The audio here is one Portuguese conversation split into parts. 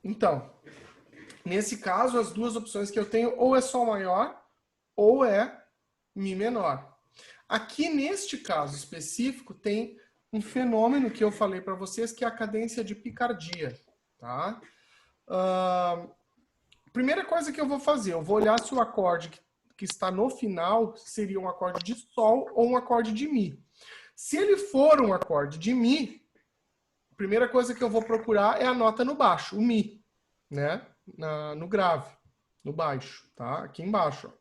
Então, nesse caso, as duas opções que eu tenho ou é Sol maior ou é Mi menor. Aqui, neste caso específico, tem um fenômeno que eu falei para vocês, que é a cadência de picardia. Tá? Primeira coisa que eu vou fazer, eu vou olhar se o acorde que está no final seria um acorde de Sol ou um acorde de Mi. Se ele for um acorde de Mi, a primeira coisa que eu vou procurar é a nota no baixo, o Mi, né? No grave, no baixo, tá? Aqui embaixo. Ó.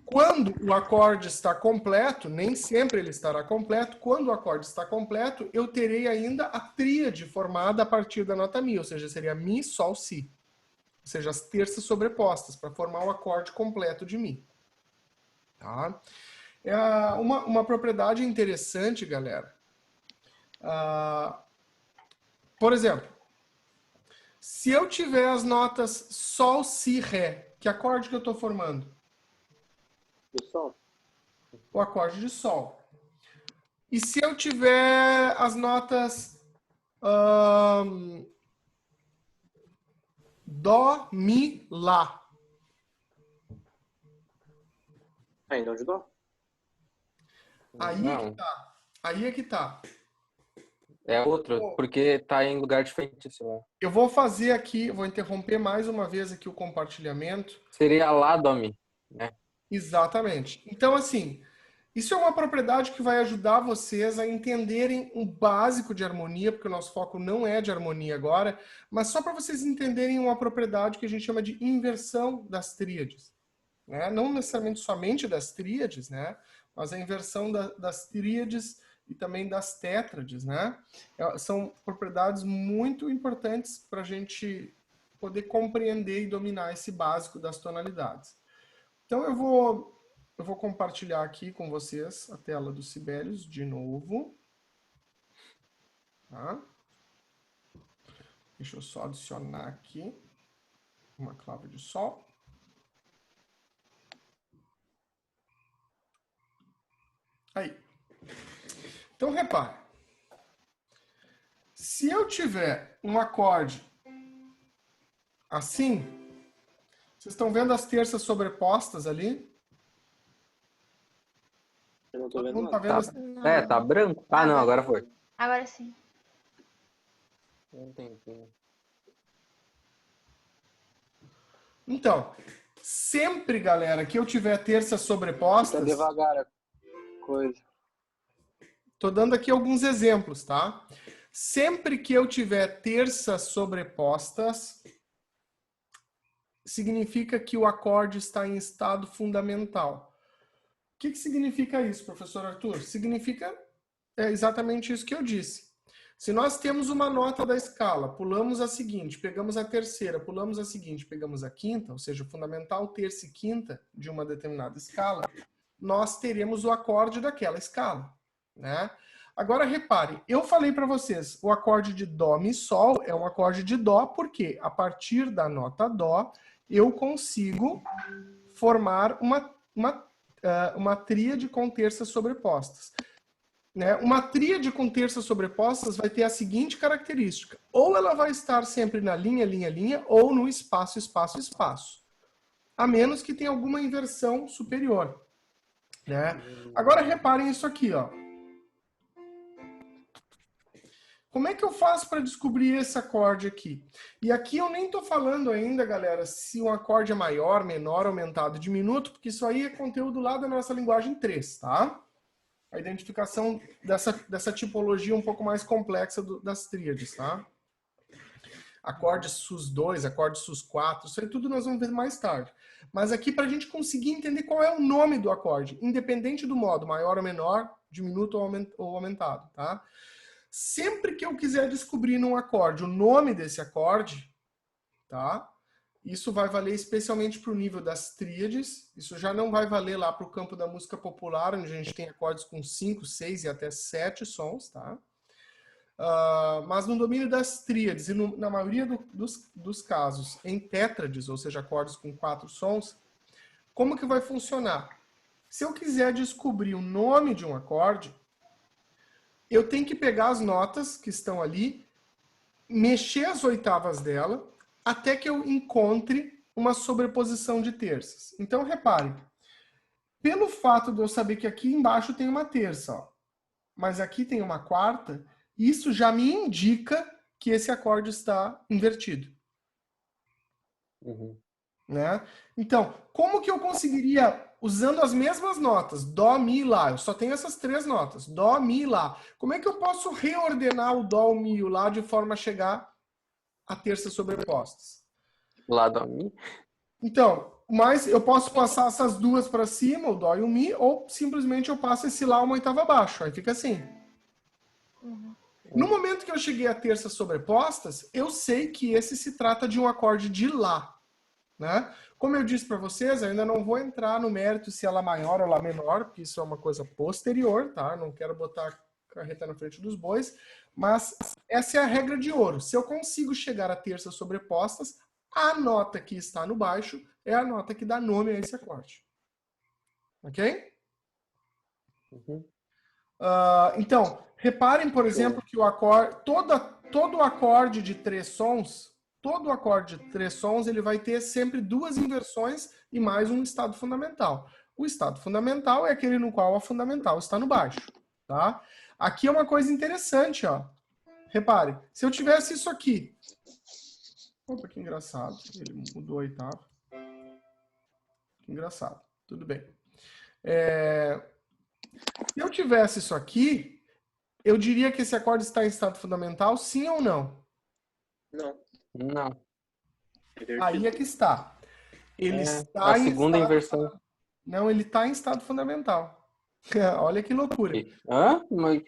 Quando o acorde está completo, nem sempre ele estará completo, quando o acorde está completo, eu terei ainda a tríade formada a partir da nota Mi, ou seja, seria Mi, Sol, Si. Ou seja, as terças sobrepostas, para formar o acorde completo de Mi. Tá? É uma propriedade interessante, galera. Por exemplo, se eu tiver as notas Sol, Si, Ré, que acorde que eu estou formando? Do Sol. O acorde de Sol. E se eu tiver as notas Dó, Mi, Lá? Ainda de Dó? Aí é que Não, tá. Aí é que tá. é outro, porque tá em lugar diferente, sei lá. Eu vou fazer aqui, vou interromper mais uma vez aqui o compartilhamento. Seria lá, Domi, né? Exatamente. Então, assim, isso é uma propriedade que vai ajudar vocês a entenderem o básico de harmonia, porque o nosso foco não é de harmonia agora, mas só para vocês entenderem uma propriedade que a gente chama de inversão das tríades. Né? Não necessariamente somente das tríades, né? Mas a inversão das tríades e também das tétrades. Né? São propriedades muito importantes para a gente poder compreender e dominar esse básico das tonalidades. Então eu vou compartilhar aqui com vocês a tela do Sibelius de novo. Tá? Deixa eu só adicionar aqui uma clave de Sol. Aí. Então repare. Se eu tiver um acorde assim, vocês estão vendo as terças sobrepostas ali? Eu não tô Todo vendo mundo está nada. vendo? Tá, Não. tá branco? Ah, não, agora foi. Agora sim. Entendi. Então, sempre, galera, que eu tiver terças Tá sobrepostas, devagar a coisa. tô dando aqui alguns exemplos, tá? Sempre que eu tiver terças sobrepostas, significa que o acorde está em estado fundamental. O que significa isso, professor Arthur? Significa exatamente isso que eu disse. Se nós temos uma nota da escala, pulamos a seguinte, pegamos a terceira, pulamos a seguinte, pegamos a quinta, ou seja, o fundamental, terça e quinta de uma determinada escala, nós teremos o acorde daquela escala. Né? Agora, repare, eu falei para vocês, o acorde de Dó, Mi, Sol é um acorde de Dó, porque a partir da nota Dó, eu consigo formar uma tríade com terças sobrepostas. Né? Uma tríade com terças sobrepostas vai ter a seguinte característica. Ou ela vai estar sempre na linha, linha, linha, ou no espaço, espaço, espaço. A menos que tenha alguma inversão superior. Né? Agora reparem isso aqui. Ó. Como é que eu faço para descobrir esse acorde aqui? E aqui eu nem estou falando ainda, galera, se um acorde é maior, menor, aumentado, diminuto, porque isso aí é conteúdo lá da nossa linguagem 3, tá? A identificação dessa tipologia um pouco mais complexa das tríades, tá? Acordes sus2, acordes sus4, isso aí tudo nós vamos ver mais tarde. Mas aqui para a gente conseguir entender qual é o nome do acorde, independente do modo, maior ou menor, diminuto ou aumentado, tá? Sempre que eu quiser descobrir num acorde o nome desse acorde, tá? Isso vai valer especialmente para o nível das tríades. Isso já não vai valer lá para o campo da música popular, onde a gente tem acordes com 5, 6 e até 7 sons, tá? Mas no domínio das tríades e na maioria dos casos em tétrades, ou seja, acordes com 4 sons, como que vai funcionar? Se eu quiser descobrir o nome de um acorde, eu tenho que pegar as notas que estão ali mexer as oitavas dela até que eu encontre uma sobreposição de terças. Então, repare, pelo fato de eu saber que aqui embaixo tem uma terça, ó, mas aqui tem uma quarta, isso já me indica que esse acorde está invertido. Uhum. Né? Então, como que eu conseguiria, usando as mesmas notas, Dó, Mi e Lá, eu só tenho essas 3 notas, Dó, Mi e Lá, como é que eu posso reordenar o Dó, o Mi e o Lá de forma a chegar a terças sobrepostas? Lá do Mi. Então, mas eu posso passar essas duas para cima, o Dó e o Mi, ou simplesmente eu passo esse Lá uma oitava abaixo, aí fica assim. No momento que eu cheguei a terças sobrepostas, eu sei que esse se trata de um acorde de Lá. Né? Como eu disse para vocês, eu ainda não vou entrar no mérito se ela é maior ou lá menor, porque isso é uma coisa posterior, tá? Não quero botar a carreta na frente dos bois, mas essa é a regra de ouro. Se eu consigo chegar a terças sobrepostas, a nota que está no baixo é a nota que dá nome a esse acorde. Ok? Uhum. Então, reparem, por exemplo, que o acorde, todo acorde de 3 sons, todo acorde de 3 sons, ele vai ter sempre 2 inversões e mais um estado fundamental. O estado fundamental é aquele no qual a fundamental está no baixo, tá? Aqui é uma coisa interessante, ó. Repare, se eu tivesse isso aqui. Opa, que engraçado. Ele mudou a oitava. Que engraçado. Tudo bem. Se eu tivesse isso aqui, eu diria que esse acorde está em estado fundamental, sim ou não? Não. Não. Aí é que está. Ele É está a em segunda estado... inversão. Não, ele está em estado fundamental. Olha que loucura. Hã? Mas...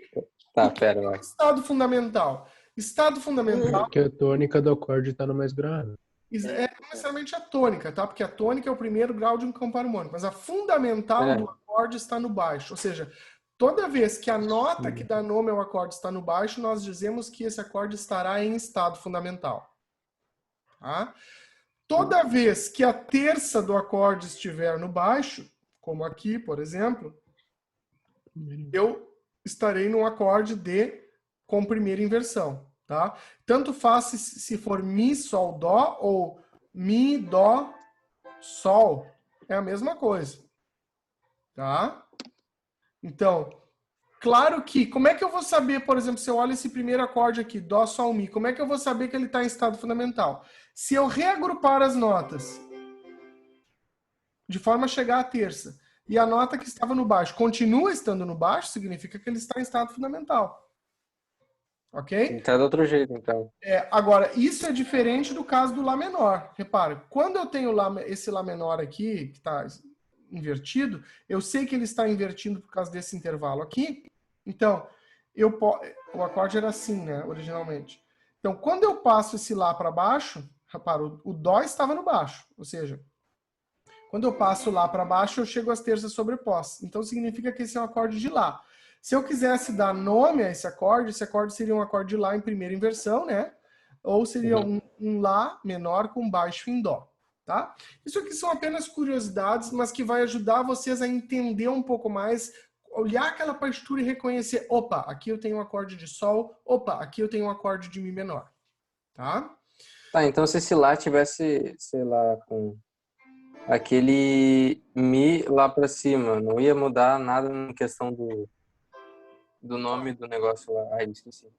Tá, pera, vai. Estado fundamental. Estado fundamental Porque a tônica do acorde tá no mais grave. é não necessariamente a tônica, tá? Porque a tônica é o primeiro grau de um campo harmônico, mas a fundamental É. do acorde está no baixo. Ou seja, toda vez que a nota que dá nome ao acorde está no baixo, nós dizemos que esse acorde estará em estado fundamental. Tá? Toda vez que a terça do acorde estiver no baixo, como aqui, por exemplo, eu estarei num acorde com primeira inversão, tá? Tanto faz se for Mi, Sol, Dó ou Mi, Dó, Sol, é a mesma coisa, tá? Então, claro que, como é que eu vou saber, por exemplo, se eu olho esse primeiro acorde aqui, Dó, Sol, Mi, como é que eu vou saber que ele está em estado fundamental? Se eu reagrupar as notas de forma a chegar à terça, e a nota que estava no baixo continua estando no baixo, significa que ele está em estado fundamental. Ok? Tá do outro jeito, então. Agora, isso é diferente do caso do Lá menor. Repara, quando eu tenho esse Lá menor aqui, que está invertido, eu sei que ele está invertindo por causa desse intervalo aqui. Então, o acorde era assim, né, originalmente. Então, quando eu passo esse Lá para baixo, repara, o Dó estava no baixo. Ou seja, quando eu passo Lá para baixo, eu chego às terças sobrepostas. Então, significa que esse é um acorde de Lá. Se eu quisesse dar nome a esse acorde seria um acorde de Lá em primeira inversão, né? Ou seria um Lá menor com baixo em Dó, tá? Isso aqui são apenas curiosidades, mas que vai ajudar vocês a entender um pouco mais, olhar aquela partitura e reconhecer, opa, aqui eu tenho um acorde de Sol, opa, aqui eu tenho um acorde de Mi menor, tá? Tá, então se esse Lá tivesse, sei lá, com aquele Mi lá pra cima, não ia mudar nada em questão do nome do negócio lá. Ai, esqueci.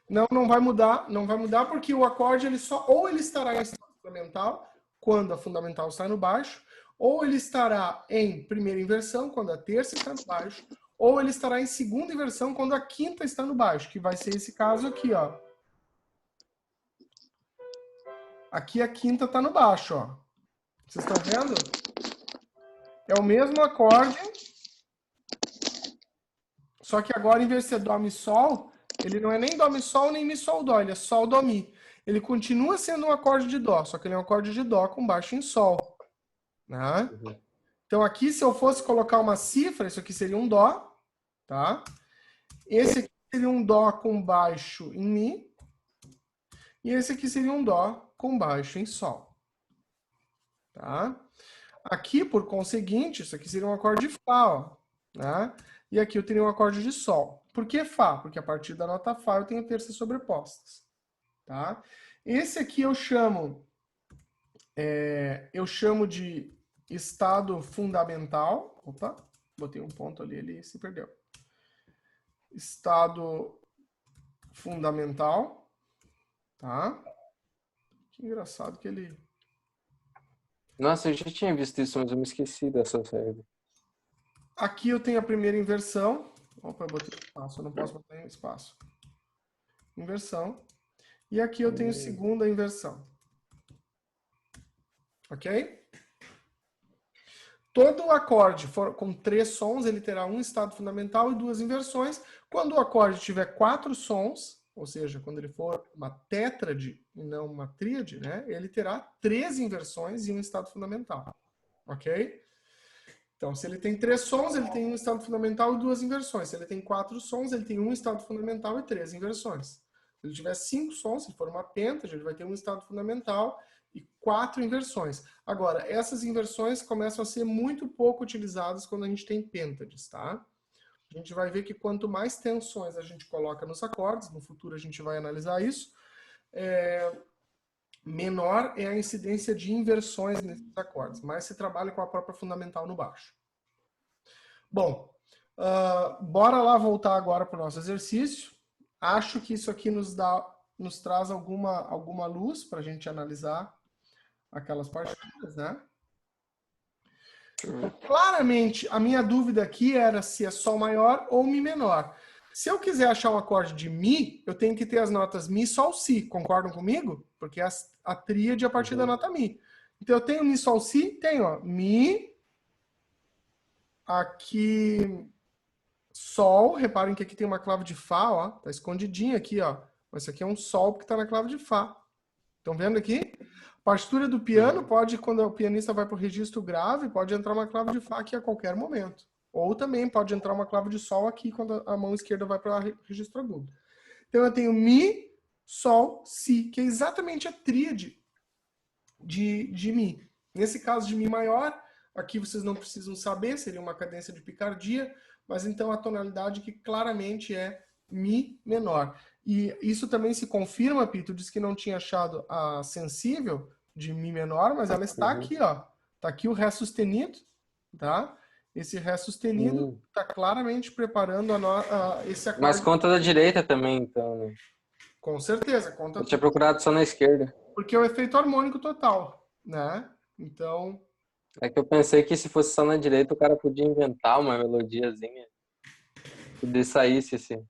Não vai mudar porque o acorde ou ele estará em estado fundamental quando a fundamental está no baixo, ou ele estará em primeira inversão quando a terça está no baixo, ou ele estará em segunda inversão quando a quinta está no baixo, que vai ser esse caso aqui, ó. Aqui a quinta está no baixo, ó. Vocês estão vendo? É o mesmo acorde, só que agora em vez de ser Dó, Mi, Sol, ele não é nem Dó, Mi, Sol, nem Mi, Sol, Dó. Ele é Sol, Dó, Mi. Ele continua sendo um acorde de Dó, só que ele é um acorde de Dó com baixo em Sol. Né? Então aqui, se eu fosse colocar uma cifra, isso aqui seria um Dó. Tá? Esse aqui seria um Dó com baixo em Mi. E esse aqui seria um Dó com baixo em Sol. Tá? Aqui, por conseguinte, isso aqui seria um acorde de Fá. Ó, né? E aqui eu teria um acorde de Sol. Por que Fá? Porque a partir da nota Fá eu tenho terças sobrepostas. tá? Esse aqui eu chamo de estado fundamental. Opa, botei um ponto ali, ele se perdeu. Estado fundamental, tá? Que engraçado que ele... Nossa, eu já tinha visto isso, mas eu me esqueci dessa série. Aqui eu tenho a primeira inversão. Opa, eu botei espaço, eu não posso botar em espaço. Inversão. E aqui eu tenho segunda inversão. Ok? Todo acorde for com 3 sons, ele terá um estado fundamental e 2 inversões. Quando o acorde tiver 4 sons, ou seja, quando ele for uma tétrade e não uma tríade, né, ele terá 3 inversões e um estado fundamental. Ok? Então, se ele tem 3 sons, ele tem um estado fundamental e 2 inversões. Se ele tem 4 sons, ele tem um estado fundamental e 3 inversões. Se ele tiver 5 sons, se for uma pêntate, ele vai ter um estado fundamental e 4 inversões. Agora, essas inversões começam a ser muito pouco utilizadas quando a gente tem pêntades, tá? A gente vai ver que quanto mais tensões a gente coloca nos acordes, no futuro a gente vai analisar isso, menor é a incidência de inversões nesses acordes, mais se trabalha com a própria fundamental no baixo. Bom, bora lá voltar agora para o nosso exercício. Acho que isso aqui nos traz alguma luz para a gente analisar aquelas partituras, né? Claramente, a minha dúvida aqui era se é Sol maior ou Mi menor. Se eu quiser achar um acorde de Mi, eu tenho que ter as notas Mi, Sol, Si. Concordam comigo? Porque é a tríade a partir da nota Mi. Então, eu tenho Mi, Sol, Si, tenho ó, Mi, aqui Sol. Reparem que aqui tem uma clave de Fá, ó. Tá escondidinha aqui, ó. Mas isso aqui é um Sol porque tá na clave de Fá. Estão vendo aqui? Partitura do piano pode, quando o pianista vai para o registro grave, pode entrar uma clave de Fá aqui a qualquer momento. Ou também pode entrar uma clave de Sol aqui quando a mão esquerda vai para o registro agudo. Então eu tenho Mi, Sol, Si, que é exatamente a tríade de Mi. Nesse caso de Mi maior, aqui vocês não precisam saber, seria uma cadência de picardia, mas então a tonalidade que claramente é Mi menor. E isso também se confirma, Pito, disse que não tinha achado a sensível de Mi menor, mas ela está aqui, ó. Está aqui o Ré sustenido, tá? Esse Ré sustenido está claramente preparando esse acorde. Mas conta da direita também, então, né? Com certeza, conta. Eu tinha procurado só na esquerda. Porque é o efeito harmônico total, né? Então... É que eu pensei que se fosse só na direita, o cara podia inventar uma melodiazinha. Que saísse assim.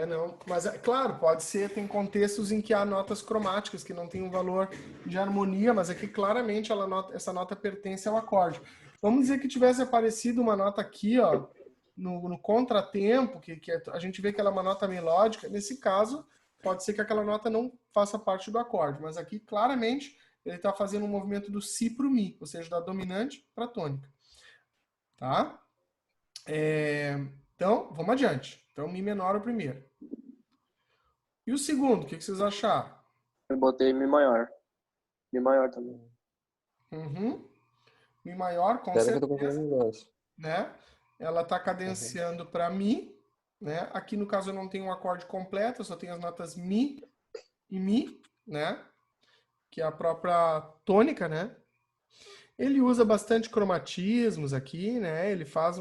Não, mas é claro, pode ser, tem contextos em que há notas cromáticas que não tem um valor de harmonia, mas aqui claramente essa nota pertence ao acorde. Vamos dizer que tivesse aparecido uma nota aqui, ó, no contratempo, que a gente vê que ela é uma nota melódica. Nesse caso, pode ser que aquela nota não faça parte do acorde, mas aqui claramente ele está fazendo um movimento do Si para o Mi, ou seja, da dominante para a tônica. Tá? Então, vamos adiante. Então, Mi menor é o primeiro. E o segundo, o que vocês acharam? Eu botei Mi maior. Mi maior também. Mi maior, com Espero que eu tô certeza. comprando um negócio. Né? Ela está cadenciando para Mi. Né? Aqui, no caso, eu não tenho um acorde completo, eu só tenho as notas Mi e Mi, né? Que é a própria tônica, né? Ele usa bastante cromatismos aqui, né? Ele faz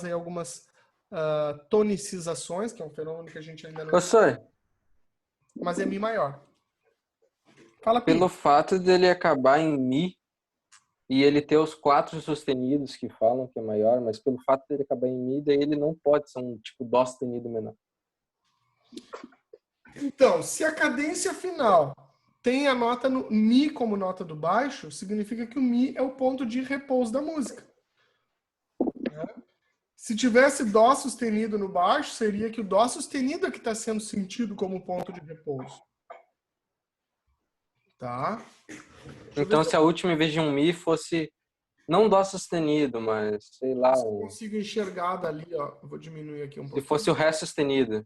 aí algumas tonicizações, que é um fenômeno que a gente ainda não... Mas é Mi maior. Fala, Pelo fato dele acabar em Mi e ele ter os 4 sustenidos que falam que é maior, mas pelo fato dele acabar em Mi, daí ele não pode ser um tipo Dó sustenido menor. Então, se a cadência final tem a nota no Mi como nota do baixo, significa que o Mi é o ponto de repouso da música. Se tivesse Dó sustenido no baixo, seria que o Dó sustenido é que está sendo sentido como ponto de repouso. Tá? Então, se a última, em vez de um Mi, fosse não Dó sustenido, mas, sei lá... Eu consigo enxergar dali, ó. Eu vou diminuir aqui um pouco. Se fosse o Ré sustenido.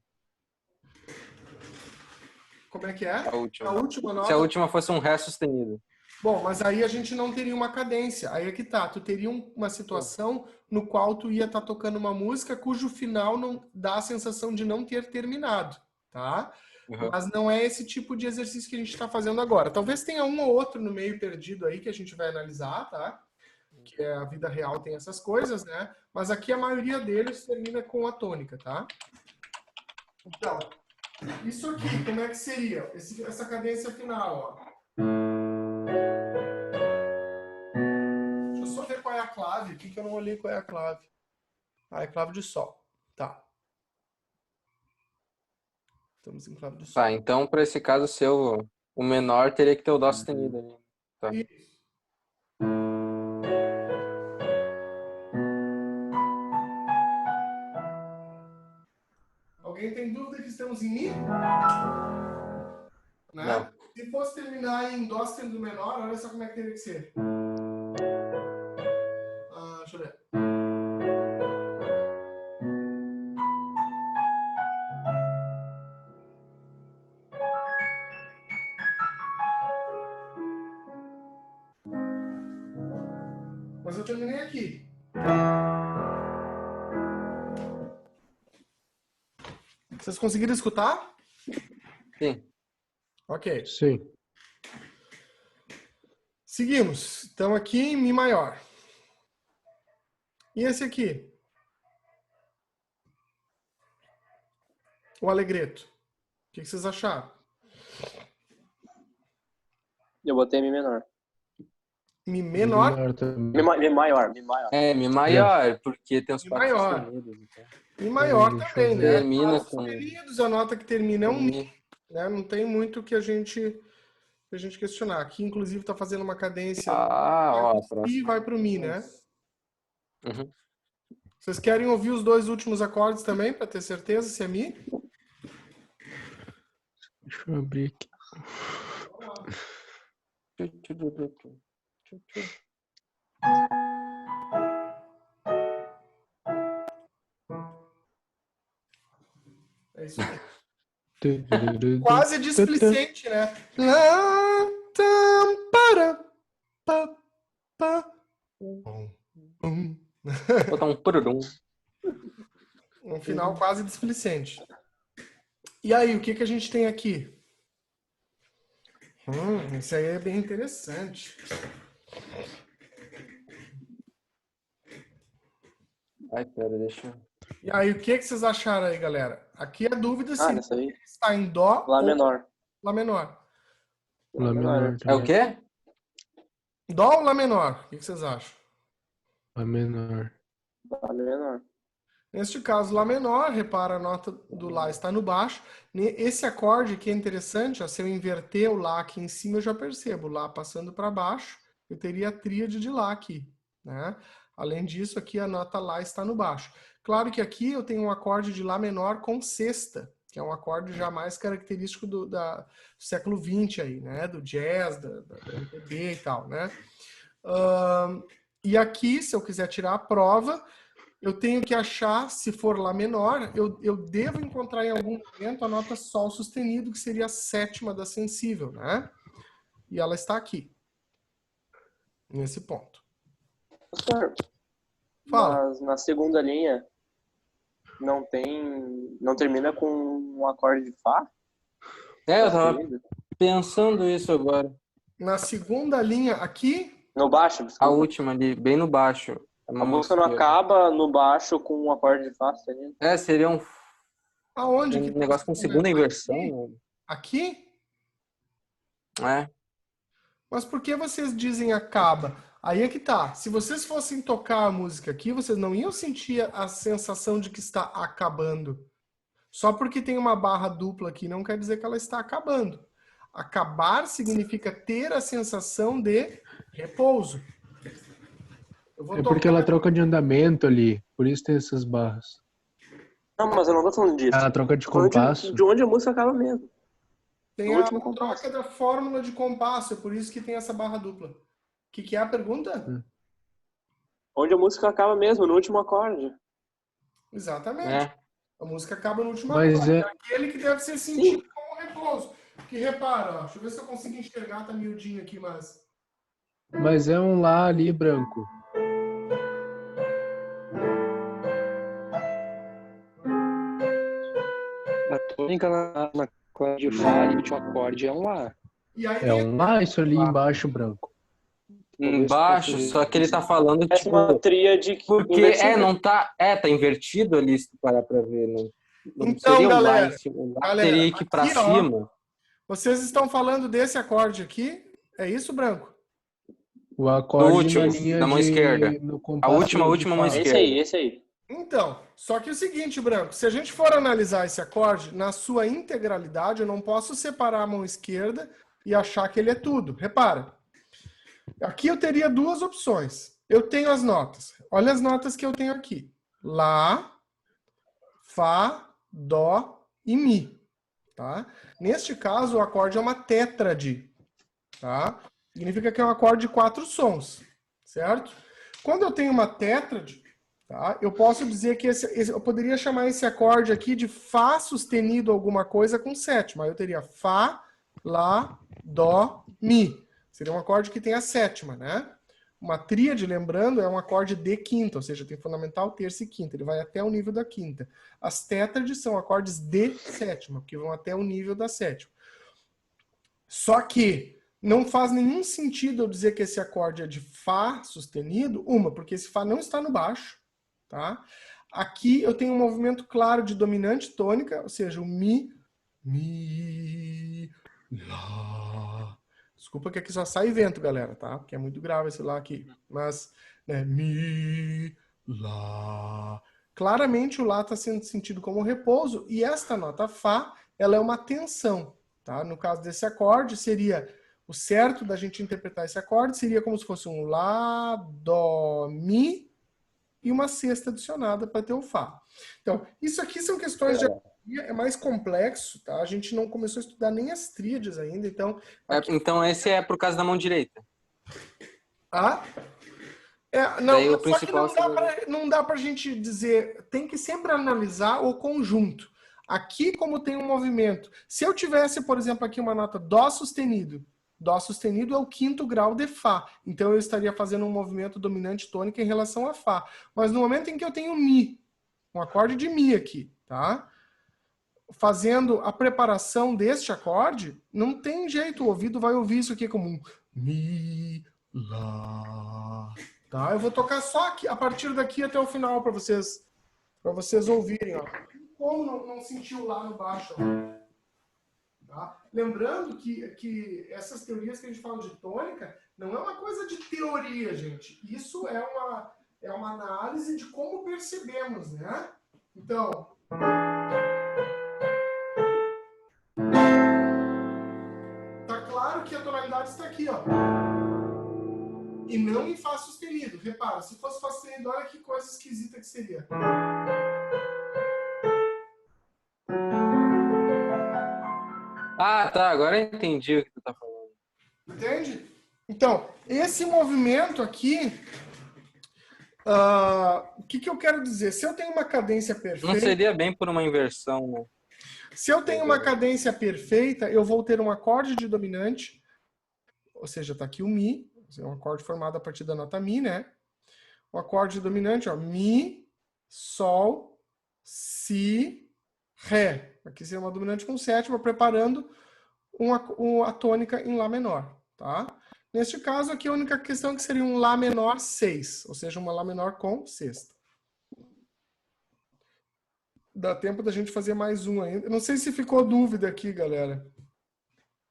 Como é que é? A última. Nota... Se a última fosse um Ré sustenido. Bom, mas aí a gente não teria uma cadência. Aí é que tá. Tu teria uma situação no qual tu ia estar tocando uma música cujo final não dá a sensação de não ter terminado, tá? Uhum. Mas não é esse tipo de exercício que a gente está fazendo agora. Talvez tenha um ou outro no meio perdido aí que a gente vai analisar, tá? Que é a vida real tem essas coisas, né? Mas aqui a maioria deles termina com a tônica, tá? Então, isso aqui, como é que seria? Essa cadência final, ó. Deixa eu só ver qual é a clave aqui, que eu não olhei qual é a clave. Ah, é clave de sol. Tá. Estamos em clave de sol. Tá, então para esse caso seu, o menor teria que ter o dó sustenido ali. Tá. Isso. Alguém tem dúvida que estamos em Mi? Né? Não. Se fosse terminar em Dó sustenido menor, olha só como é que teria que ser. Deixa eu ver. Mas eu terminei aqui. Vocês conseguiram escutar? Sim. Ok. Sim. Seguimos. Então aqui em Mi maior. E esse aqui? O Alegreto. O que vocês acharam? Eu botei Mi menor. Mi menor? Menor também. Mi maior, Mi maior. É, Mi maior, porque tem os Mi quatro maior. sustenidos. Então. Mi maior Deixa eu também, ver. né? Termina Os com sustenidos, a nota que termina é um Mi. Mi. Né? Não tem muito que a gente questionar. Aqui, inclusive, está fazendo uma cadência Ah, vai ó, pro a Si próxima. e vai para o Mi, né? Uhum. Vocês querem ouvir os dois últimos acordes também, para ter certeza se é Mi? Deixa eu abrir aqui. É isso aí. Quase displicente, né? Botar um pururum. Um final quase displicente. E aí, o que a gente tem aqui? Esse aí é bem interessante. Ai, pera, deixa eu... E aí, o que vocês acharam aí, galera? Aqui a dúvida se Nessa aí. está em Dó Lá ou menor. Lá menor. Lá menor É o também. quê? Dó ou Lá menor? O que vocês acham? Lá menor. Lá menor. Neste caso, Lá menor, repara, a nota do Lá está no baixo. Esse acorde que é interessante, ó, se eu inverter o Lá aqui em cima, eu já percebo. Lá passando para baixo, eu teria a tríade de Lá aqui. Né? Além disso, aqui a nota Lá está no baixo. Claro que aqui eu tenho um acorde de Lá menor com sexta, que é um acorde já mais característico do século XX aí, né? Do jazz, da MPB e tal, né? E aqui, se eu quiser tirar a prova, eu tenho que achar, se for Lá menor, eu devo encontrar em algum momento a nota Sol sustenido, que seria a sétima da sensível, né? E ela está aqui, nesse ponto. Professor, Fala. mas na segunda linha não termina com um acorde de Fá? É, eu tava Sustenido? pensando isso agora. Na segunda linha aqui, No baixo, A desculpa. última ali, bem no baixo. É uma A música não música- acaba no baixo com um acorde de Fá sustenido? É, seria um aonde que tá negócio com esse segunda momento? inversão. Aqui? É. Mas por que vocês dizem acaba? Aí é que tá. Se vocês fossem tocar a música aqui, vocês não iam sentir a sensação de que está acabando. Só porque tem uma barra dupla aqui não quer dizer que ela está acabando. Acabar significa ter a sensação de repouso. Eu vou É porque ela troca de andamento ali. Por isso tem essas barras. Não, mas eu não tô falando disso. Ela troca de Tô falando compasso. de onde a música acaba mesmo. Tem No a último compasso. troca da fórmula de compasso, é por isso que tem essa barra dupla. O que é a pergunta? Onde a música acaba mesmo, no último acorde. Exatamente. É. A música acaba no último Mas acorde. é- É aquele que deve ser sentido como repouso. Porque repara, ó, deixa eu ver se eu consigo enxergar, tá miudinho aqui, Mas é um Lá ali branco. A tônica na acorde Fá e o último acorde é um Lá. E aí É um lá, isso ali embaixo, branco. Embaixo, só que ele tá falando, Essa é uma tipo... tríade Porque, inversível. não tá... tá invertido ali, se tu parar pra ver, não Então, seria o Lá galera, em cima. O Lá galera, teria que ir pra aqui, ó. cima. Vocês estão falando desse acorde aqui? É isso, Branco? O Do acorde último, na linha da mão esquerda. no A compasso última de mão Fá. esquerda. Esse aí. Então, só que é o seguinte, Branco, se a gente for analisar esse acorde na sua integralidade, eu não posso separar a mão esquerda e achar que ele é tudo. Repara, aqui eu teria duas opções. Eu tenho as notas. Olha as notas que eu tenho aqui. Lá, Fá, Dó e Mi. Tá? Neste caso, o acorde é uma tétrade. Tá? Significa que é um acorde de 4 sons. Certo? Quando eu tenho uma tétrade, tá? Eu posso dizer que eu poderia chamar esse acorde aqui de Fá sustenido alguma coisa com sétima. Eu teria Fá, Lá, Dó, Mi. Seria um acorde que tem a sétima, né? Uma tríade, lembrando, é um acorde de quinta, ou seja, tem fundamental, terça e quinta. Ele vai até o nível da quinta. As tétrades são acordes de sétima, que vão até o nível da sétima. Só que não faz nenhum sentido eu dizer que esse acorde é de Fá sustenido, porque esse Fá não está no baixo, tá? Aqui eu tenho um movimento claro de dominante tônica, ou seja, o Mi, Lá. Desculpa que aqui só sai vento, galera, tá? Porque é muito grave esse Lá aqui. Mas, né, Mi, Lá. Claramente o Lá está sendo sentido como repouso e esta nota Fá, ela é uma tensão, tá? No caso desse acorde, seria o certo da gente interpretar esse acorde seria como se fosse um Lá, Dó, Mi e uma sexta adicionada para ter o Fá. Então, isso aqui são questões de harmonia, é mais complexo, tá? A gente não começou a estudar nem as tríades ainda, então... Aqui... Então esse é por causa da mão direita. Não, daí o só que principal não dá pra gente dizer, tem que sempre analisar o conjunto. Aqui, como tem um movimento, se eu tivesse, por exemplo, aqui uma nota Dó sustenido é o quinto grau de Fá, então eu estaria fazendo um movimento dominante tônica em relação a Fá. Mas no momento em que eu tenho Mi, um acorde de Mi aqui, tá? Fazendo a preparação deste acorde, não tem jeito, o ouvido vai ouvir isso aqui como um Mi, Lá... Tá? Eu vou tocar só aqui, a partir daqui até o final para vocês ouvirem. Ó. Como não sentir o Lá no baixo? Ó. Tá? Lembrando que essas teorias que a gente fala de tônica não é uma coisa de teoria, gente. Isso é uma análise de como percebemos, né? Então... Tá claro que a tonalidade está aqui, ó. E não em Fá sustenido. Repara, se fosse Fá sustenido, olha que coisa esquisita que seria. tá. Agora eu entendi o que tu tá falando. Entende? Então, esse movimento aqui... o que eu quero dizer? Se eu tenho uma cadência perfeita... Não seria bem por uma inversão, né? Se eu tenho uma cadência perfeita, eu vou ter um acorde de dominante, ou seja, tá aqui o Mi, é um acorde formado a partir da nota Mi, né? O acorde dominante, ó, Mi, Sol, Si, Ré. Aqui seria uma dominante com sétima, preparando a tônica em Lá menor, tá? Neste caso aqui, a única questão é que seria um Lá menor 6, ou seja, uma Lá menor com sexta. Dá tempo da gente fazer mais um ainda. Não sei se ficou dúvida aqui, galera.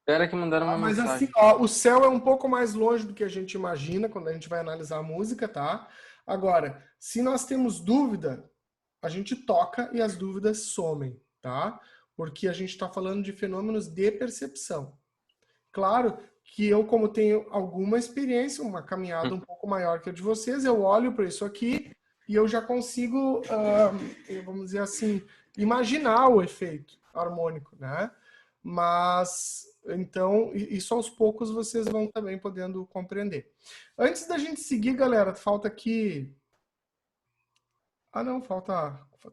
Espera que mandaram uma Mas mensagem. assim, ó, o céu é um pouco mais longe do que a gente imagina quando a gente vai analisar a música, tá? Agora, se nós temos dúvida, a gente toca e as dúvidas somem, tá? Porque a gente está falando de fenômenos de percepção. Claro que eu, como tenho alguma experiência, uma caminhada um pouco maior que a de vocês, eu olho para isso aqui e eu já consigo, vamos dizer assim, imaginar o efeito harmônico, né? Mas, então, isso aos poucos vocês vão também podendo compreender. Antes da gente seguir, galera, falta aqui... não,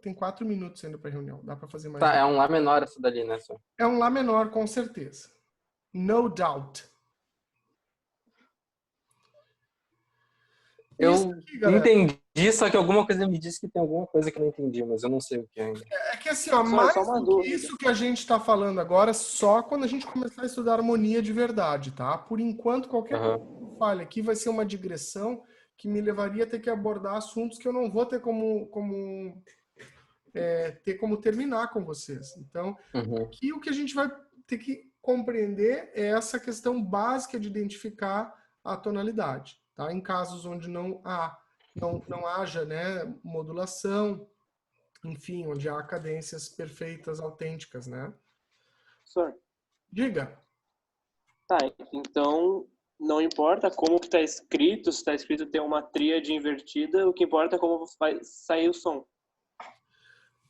tem 4 minutos ainda para a reunião. Dá para fazer mais. Tá, é um Lá menor essa dali, né? Só. É um Lá menor, com certeza. No doubt. Eu aqui, galera, entendi, só que alguma coisa me disse que tem alguma coisa que eu não entendi, mas eu não sei o que ainda. é que assim, ó, Só mais uma do que dúvida. isso que a gente está falando agora, só quando a gente começar a estudar harmonia de verdade, tá? Por enquanto, qualquer Aham. coisa que eu fale aqui vai ser uma digressão que me levaria a ter que abordar assuntos que eu não vou ter ter como terminar com vocês. Então, Uhum. aqui o que a gente vai ter que compreender é essa questão básica de identificar a tonalidade, tá? Em casos onde não haja, né, modulação, enfim, onde há cadências perfeitas, autênticas, né? Professor, Diga. tá, então não importa como que tá escrito, se está escrito ter uma tríade invertida, o que importa é como vai sair o som.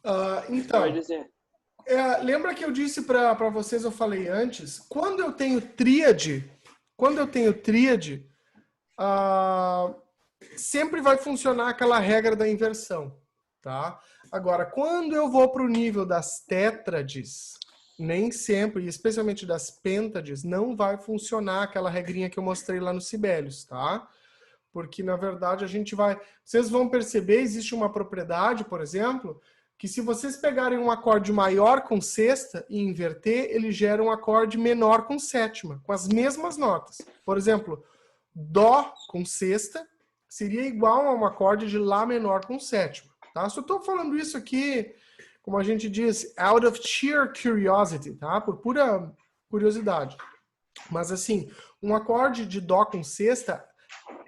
Vai Então, dizer. lembra que eu disse para vocês, eu falei antes, quando eu tenho tríade, sempre vai funcionar aquela regra da inversão, tá? Agora, quando eu vou para o nível das tétrades, nem sempre, e especialmente das pêntades, não vai funcionar aquela regrinha que eu mostrei lá no Sibelius, tá? Porque, na verdade, vocês vão perceber, existe uma propriedade, por exemplo, que se vocês pegarem um acorde maior com sexta e inverter, ele gera um acorde menor com sétima, com as mesmas notas. Por exemplo, Dó com sexta seria igual a um acorde de Lá menor com sétima. Tá? Só estou falando isso aqui, como a gente diz, out of sheer curiosity, tá? Por pura curiosidade. Mas assim, um acorde de Dó com sexta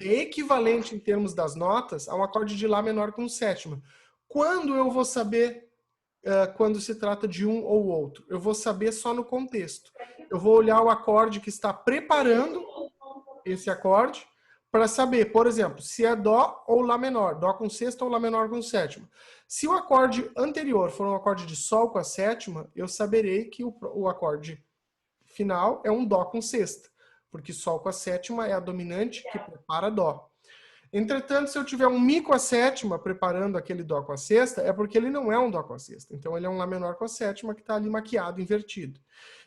é equivalente em termos das notas a um acorde de Lá menor com sétima. Quando eu vou saber quando se trata de um ou outro? Eu vou saber só no contexto. Eu vou olhar o acorde que está preparando esse acorde para saber, por exemplo, se é Dó ou Lá menor, Dó com sexta ou Lá menor com sétima. Se o acorde anterior for um acorde de Sol com a sétima, eu saberei que o acorde final é um Dó com sexta, porque Sol com a sétima é a dominante que prepara Dó. Entretanto, se eu tiver um Mi com a sétima preparando aquele Dó com a sexta, é porque ele não é um Dó com a sexta. Então, ele é um Lá menor com a sétima que está ali maquiado, invertido.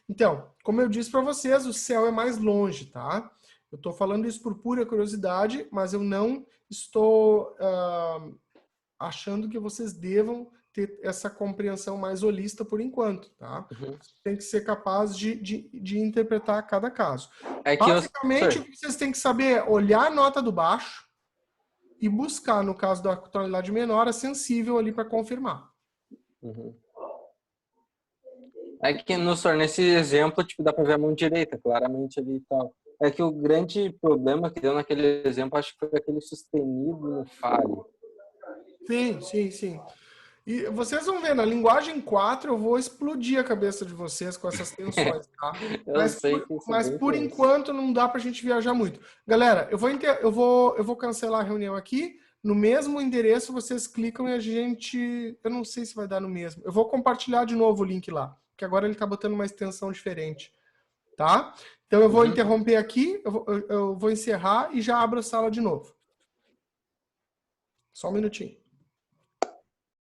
Então, como eu disse para vocês, o céu é mais longe, tá? Eu estou falando isso por pura curiosidade, mas eu não estou achando que vocês devam ter essa compreensão mais holista por enquanto, tá? Uhum. Tem que ser capaz de interpretar cada caso. É que Basicamente, o que vocês têm que saber é olhar a nota do baixo e buscar, no caso da tonalidade menor, a sensível ali para confirmar. Uhum. É que nesse exemplo, tipo, dá pra ver a mão direita, claramente ali e tal. É que o grande problema que deu naquele exemplo, acho que foi aquele sustenido no fale. Sim. E vocês vão ver, na linguagem 4 eu vou explodir a cabeça de vocês com essas tensões, tá? Eu sei que isso é Mas bem por tenso. enquanto não dá pra gente viajar muito. Galera, eu vou cancelar a reunião aqui. No mesmo endereço vocês clicam e a gente... Eu não sei se vai dar no mesmo. Eu vou compartilhar de novo o link lá, que agora ele tá botando uma extensão diferente, tá? Então eu vou interromper aqui, eu vou encerrar e já abro a sala de novo. Só um minutinho.